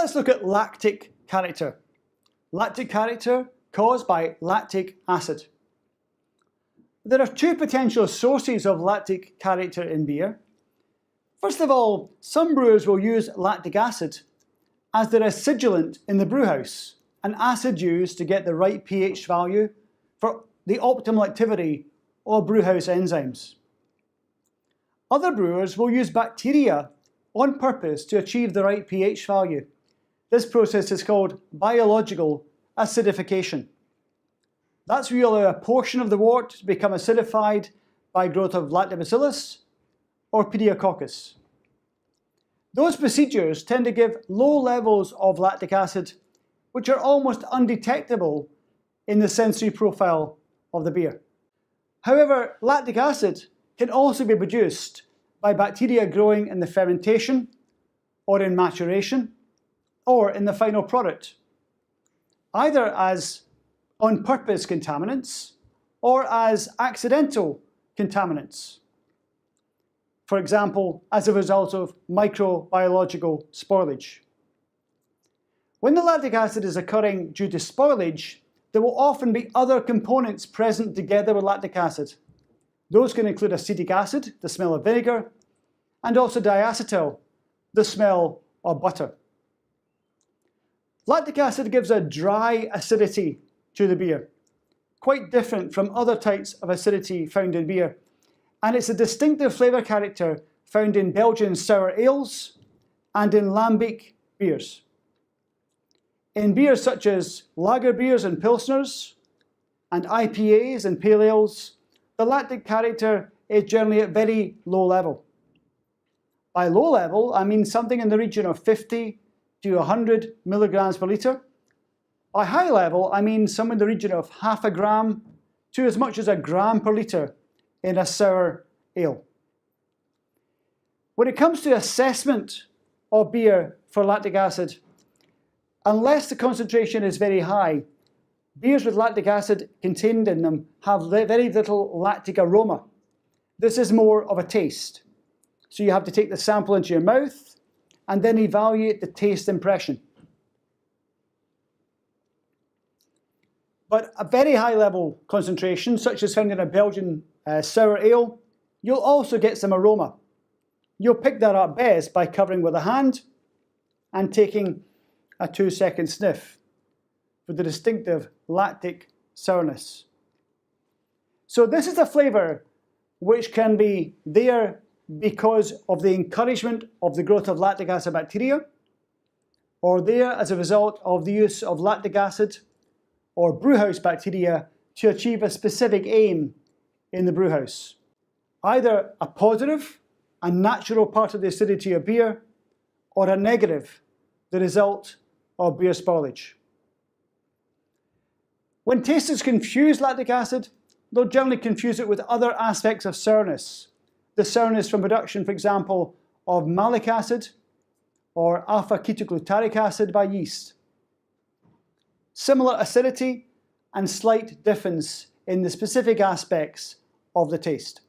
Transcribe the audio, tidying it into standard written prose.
let's look at lactic character. Lactic character caused by lactic acid. There are two potential sources of lactic character in beer. First of all, some brewers will use lactic acid as their acidulant in the brewhouse, an acid used to get the right pH value for the optimal activity of brewhouse enzymes. Other brewers will use bacteria on purpose to achieve the right pH value. This process is called biological acidification. That's where you allow a portion of the wort to become acidified by growth of lactobacillus or pediococcus. Those procedures tend to give low levels of lactic acid, which are almost undetectable in the sensory profile of the beer. However, lactic acid can also be produced by bacteria growing in the fermentation, or in maturation, or in the final product, either as on-purpose contaminants or as accidental contaminants. For example, as a result of microbiological spoilage. When the lactic acid is occurring due to spoilage, there will often be other components present together with lactic acid. Those can include acetic acid, the smell of vinegar, and also diacetyl, the smell of butter. Lactic acid gives a dry acidity to the beer, quite different from other types of acidity found in beer, and it's a distinctive flavour character found in Belgian sour ales and in lambic beers. In beers such as lager beers and pilsners, and IPAs and pale ales, the lactic character is generally at very low level. By low level, I mean something in the region of 50 to 100 milligrams per litre. By high level, I mean somewhere in the region of half a gram to as much as a gram per litre in a sour ale. When it comes to assessment of beer for lactic acid, unless the concentration is very high, beers with lactic acid contained in them have very little lactic aroma. This is more of a taste. So you have to take the sample into your mouth and then evaluate the taste impression. But a very high level concentration, such as found in a Belgian sour ale, you'll also get some aroma. You'll pick that up best by covering with a hand and taking a 2-second sniff for the distinctive lactic sourness. So this is a flavour which can be there because of the encouragement of the growth of lactic acid bacteria, or there as a result of the use of lactic acid or brewhouse bacteria to achieve a specific aim in the brewhouse. Either a positive, a natural part of the acidity of beer, or a negative, the result of beer spoilage. When tasters confuse lactic acid, they'll generally confuse it with other aspects of sourness. The sourness from production, for example, of malic acid or alpha-ketoglutarate acid by yeast. Similar acidity and slight difference in the specific aspects of the taste.